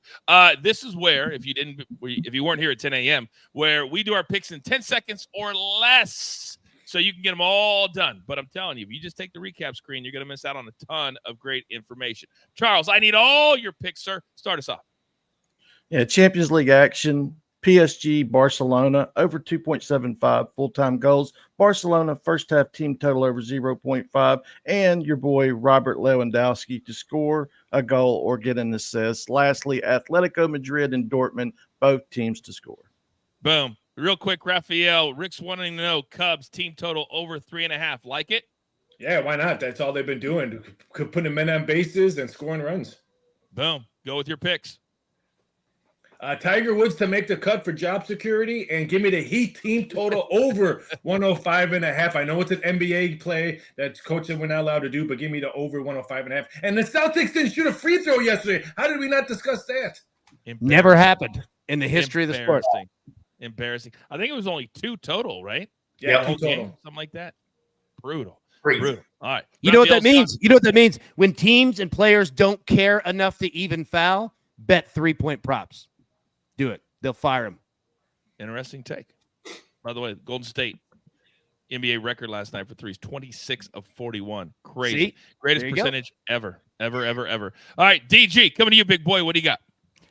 This is where, if you weren't here at 10 a.m., where we do our picks in 10 seconds or less, so you can get them all done. But I'm telling you, if you just take the recap screen, you're going to miss out on a ton of great information. Charles, I need all your picks, sir. Start us off. Yeah, Champions League action. PSG, Barcelona, over 2.75 full-time goals. Barcelona, first half team total over 0.5. And your boy Robert Lewandowski to score a goal or get an assist. Lastly, Atletico Madrid and Dortmund, both teams to score. Boom. Real quick, Raphael, Rick's wanting to know Cubs team total over 3.5. Like it? Yeah, why not? That's all they've been doing. Putting men on bases and scoring runs. Boom. Go with your picks. Tiger Woods to make the cut for job security, and give me the Heat team total over 105.5. I know it's an NBA play that Coach said we're not allowed to do, but give me the over 105.5. And the Celtics didn't shoot a free throw yesterday. How did we not discuss that? Never happened in the history of the sport. Embarrassing. I think it was only 2 total, right? Yeah, The whole 2 total. game, something like that. Brutal. Crazy. Brutal. All right. You know what that Raphael's means? You know what that means? When teams and players don't care enough to even foul, bet 3-point props. Do it. They'll fire him. Interesting take. By the way, Golden State NBA record last night for threes, 26 of 41. Crazy. See? Greatest There you percentage ever. All right, DG, coming to you, big boy. What do you got?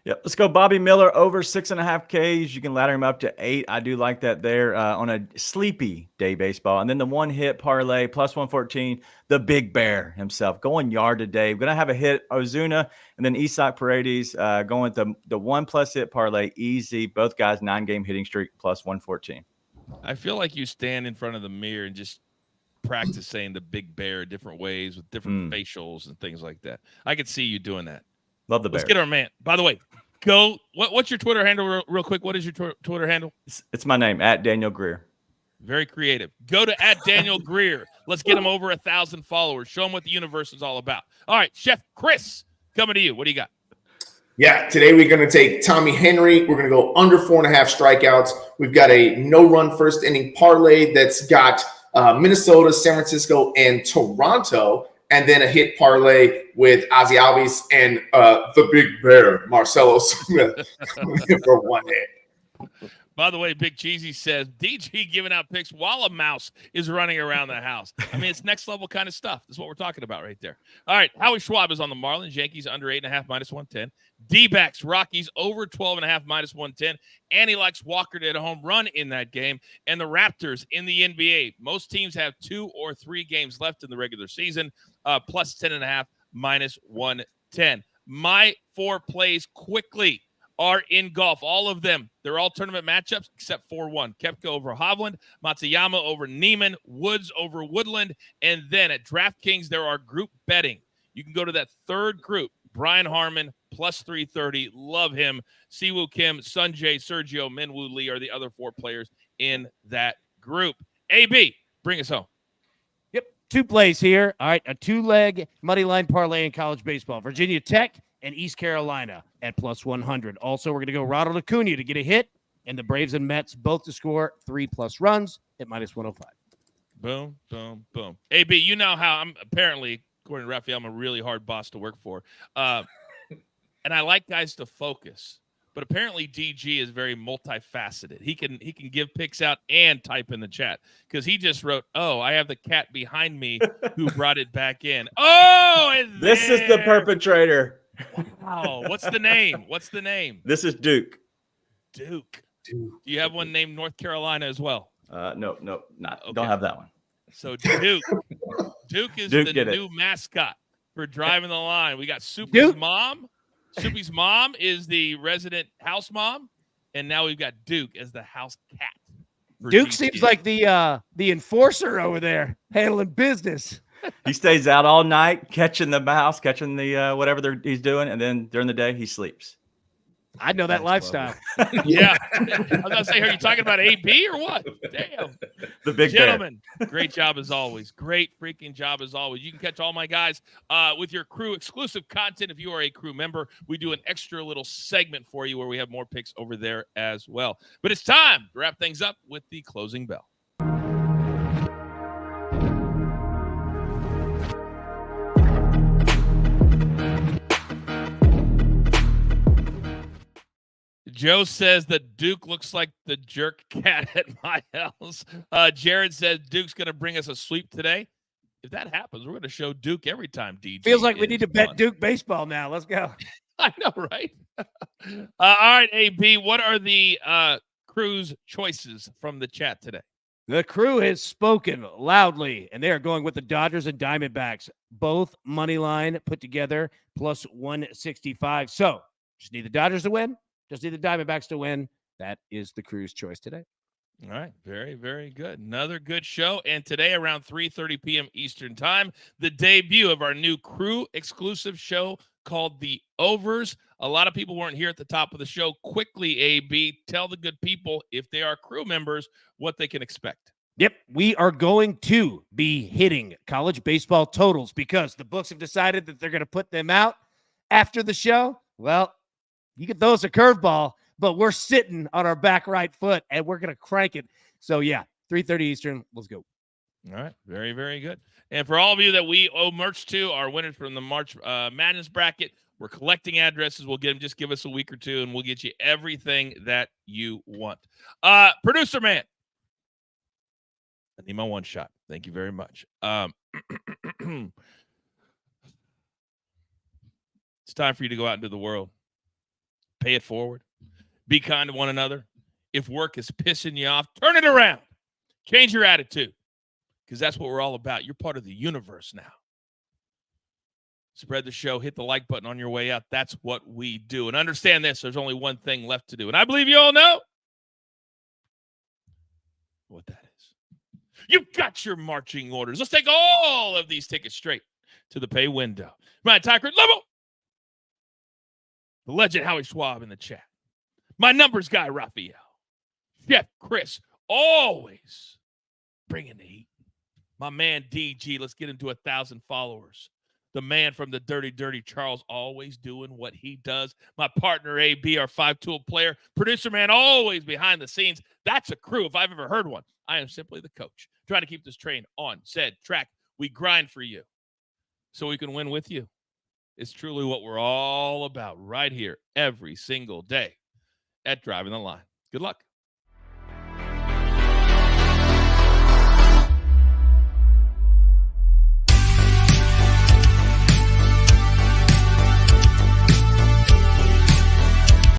Yep, let's go Bobby Miller over 6.5 Ks. You can ladder him up to 8. I do like that there on a sleepy day baseball. And then the one hit parlay plus 114, the Big Bear himself going yard today. We're going to have a hit Ozuna and then Isak Paredes going with the 1+ hit parlay easy. Both guys 9-game hitting streak plus 114. I feel like you stand in front of the mirror and just practice saying the Big Bear different ways with different facials and things like that. I could see you doing that. Love the Bear. Let's get our man. By the way, go. What's your Twitter handle real quick? What is your Twitter handle? It's my name, @Daniel Greer. Very creative. Go to @Daniel Greer. Let's get him over 1,000 followers. Show him what the universe is all about. All right, Chef Chris, coming to you. What do you got? Yeah, today we're going to take Tommy Henry. We're going to go under 4.5 strikeouts. We've got a no-run first inning parlay that's got Minnesota, San Francisco, and Toronto, and then a hit parlay with Ozzy Albies and the Big Bear, Marcelo Smith, for one hit. By the way, Big Cheesy says DG giving out picks while a mouse is running around the house. I mean, it's next level kind of stuff. That's what we're talking about right there. All right, Howe Schwab is on the Marlins. Yankees under 8.5 minus 110. D-backs, Rockies over 12.5 minus 110. And he likes Walker to hit a home run in that game. And the Raptors in the NBA. Most teams have 2 or 3 games left in the regular season. Plus 10.5 minus 110. My 4 plays quickly are in golf. All of them. They're all tournament matchups except for one. Koepka over Hovland, Matsuyama over Neiman, Woods over Woodland. And then at DraftKings, there are group betting. You can go to that third group. Brian Harmon, plus 330. Love him. Siwoo Kim, Sunjay, Sergio, Minwoo Lee are the other 4 players in that group. AB, bring us home. Yep, 2 plays here. All right, a 2-leg money line parlay in college baseball. Virginia Tech and East Carolina at plus 100. Also, we're going to go Ronald Acuna to get a hit, and the Braves and Mets both to score 3+ runs at minus 105. Boom, boom, boom. AB, you know how I'm apparently, according to Raphael, I'm a really hard boss to work for. And I like guys to focus. But apparently DG is very multifaceted. He can give picks out and type in the chat because he just wrote, "Oh, I have the cat behind me who brought it back in." Oh, and This is the perpetrator. Wow. What's the name? This is Duke. Duke. Do you have one named North Carolina as well? No, not. Okay. Don't have that one. So Duke. Duke is the new mascot for Driving the Line. We got Soupy's mom. Soupy's mom is the resident house mom, and now we've got Duke as the house cat. Duke seems like the enforcer over there handling business. He stays out all night catching the mouse, catching the whatever he's doing, and then during the day he sleeps. I know that lifestyle. Yeah. I was going to say, are you talking about AB or what? Damn. The Big Gentlemen, great job as always. Great freaking job as always. You can catch all my guys with your crew exclusive content. If you are a crew member, we do an extra little segment for you where we have more picks over there as well. But it's time to wrap things up with the closing bell. Joe says that Duke looks like the jerk cat at my house. Jared says Duke's going to bring us a sweep today. If that happens, we're going to show Duke every time, DJ. Feels like we need to bet Duke baseball now. Let's go. I know, right? All right, AB, what are the crew's choices from the chat today? The crew has spoken loudly, and they are going with the Dodgers and Diamondbacks. Both money line put together plus 165. So just need the Dodgers to win. Just need the Diamondbacks to win. That is the crew's choice today. All right. Very, very good. Another good show. And today around 3:30 p.m. Eastern time, the debut of our new crew exclusive show called The Overs. A lot of people weren't here at the top of the show. Quickly, AB, tell the good people, if they are crew members, what they can expect. Yep, we are going to be hitting college baseball totals because the books have decided that they're going to put them out after the show. Well, you could throw us a curveball, but we're sitting on our back right foot, and we're going to crank it. So, yeah, 3:30 Eastern. Let's go. All right. Very, very good. And for all of you that we owe merch to, our winners from the March Madness bracket, we're collecting addresses. We'll get them. Just give us a week or two, and we'll get you everything that you want. Producer man, I need my one shot. Thank you very much. It's time for you to go out into the world. Pay it forward. Be kind to one another. If work is pissing you off, turn it around. Change your attitude, because that's what we're all about. You're part of the universe now. Spread the show. Hit the like button on your way out. That's what we do. And understand this, there's only one thing left to do. And I believe you all know what that is. You've got your marching orders. Let's take all of these tickets straight to the pay window. My attacker level. The legend Howe Schwab in the chat. My numbers guy, Raphael. Chef Chris, always bringing the heat. My man, DG, let's get him to 1,000 followers. The man from the Dirty Charles, always doing what he does. My partner, AB, our 5-tool player. Producer man, always behind the scenes. That's a crew, if I've ever heard one. I am simply the coach, trying to keep this train on said track. We grind for you so we can win with you. It's truly what we're all about right here every single day at Driving the Line. Good luck.